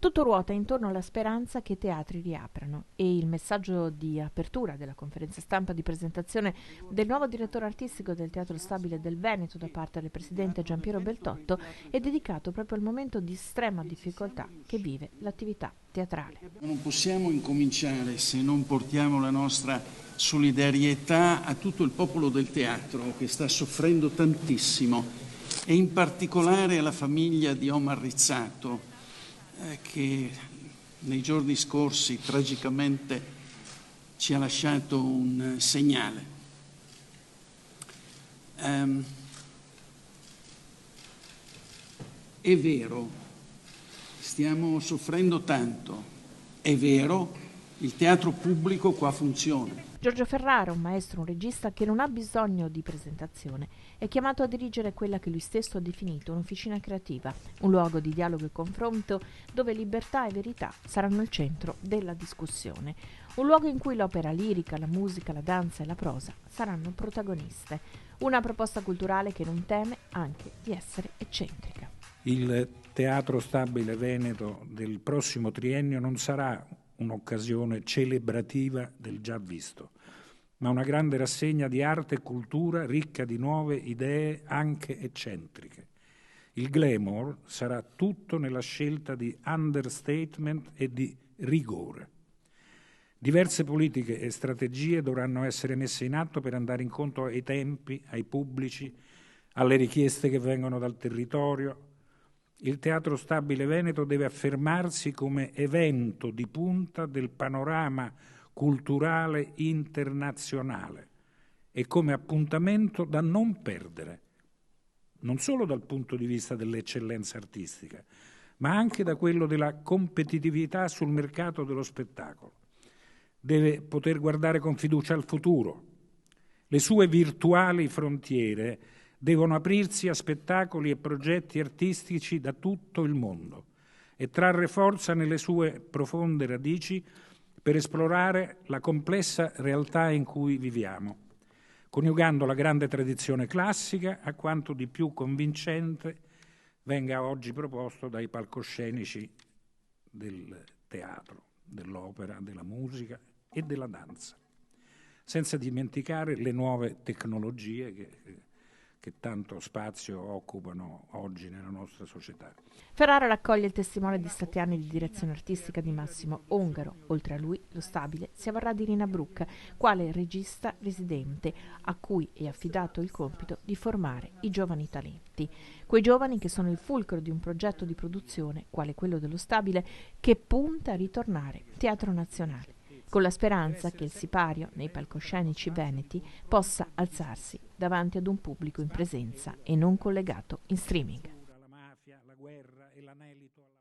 Tutto ruota intorno alla speranza che i teatri riaprano e il messaggio di apertura della conferenza stampa di presentazione del nuovo direttore artistico del Teatro Stabile del Veneto da parte del presidente Giampiero Beltotto è dedicato proprio al momento di estrema difficoltà che vive l'attività teatrale. Non possiamo incominciare se non portiamo la nostra solidarietà a tutto il popolo del teatro che sta soffrendo tantissimo e in particolare alla famiglia di Omar Rizzato, che nei giorni scorsi tragicamente ci ha lasciato un segnale. È vero, stiamo soffrendo tanto, è vero, il teatro pubblico qua funziona. Giorgio Ferrara, un maestro, un regista che non ha bisogno di presentazione, è chiamato a dirigere quella che lui stesso ha definito un'officina creativa, un luogo di dialogo e confronto dove libertà e verità saranno al centro della discussione, un luogo in cui l'opera lirica, la musica, la danza e la prosa saranno protagoniste, una proposta culturale che non teme anche di essere eccentrica. Il Teatro Stabile Veneto del prossimo triennio non sarà un'occasione celebrativa del già visto, ma una grande rassegna di arte e cultura ricca di nuove idee anche eccentriche. Il glamour sarà tutto nella scelta di understatement e di rigore. Diverse politiche e strategie dovranno essere messe in atto per andare incontro ai tempi, ai pubblici, alle richieste che vengono dal territorio. Il Teatro Stabile Veneto deve affermarsi come evento di punta del panorama culturale internazionale e come appuntamento da non perdere, non solo dal punto di vista dell'eccellenza artistica, ma anche da quello della competitività sul mercato dello spettacolo. Deve poter guardare con fiducia al futuro. Le sue virtuali frontiere devono aprirsi a spettacoli e progetti artistici da tutto il mondo e trarre forza nelle sue profonde radici per esplorare la complessa realtà in cui viviamo, coniugando la grande tradizione classica a quanto di più convincente venga oggi proposto dai palcoscenici del teatro, dell'opera, della musica e della danza, senza dimenticare le nuove tecnologie che tanto spazio occupano oggi nella nostra società. Ferrara raccoglie il testimone di 7 anni di direzione artistica di Massimo Ongaro. Oltre a lui, lo Stabile si avvarrà di Rina Bruck, quale regista residente, a cui è affidato il compito di formare i giovani talenti. Quei giovani che sono il fulcro di un progetto di produzione, quale quello dello Stabile, che punta a ritornare teatro nazionale, con la speranza che il sipario nei palcoscenici veneti possa alzarsi davanti ad un pubblico in presenza e non collegato in streaming. La mafia, la guerra e l'anelito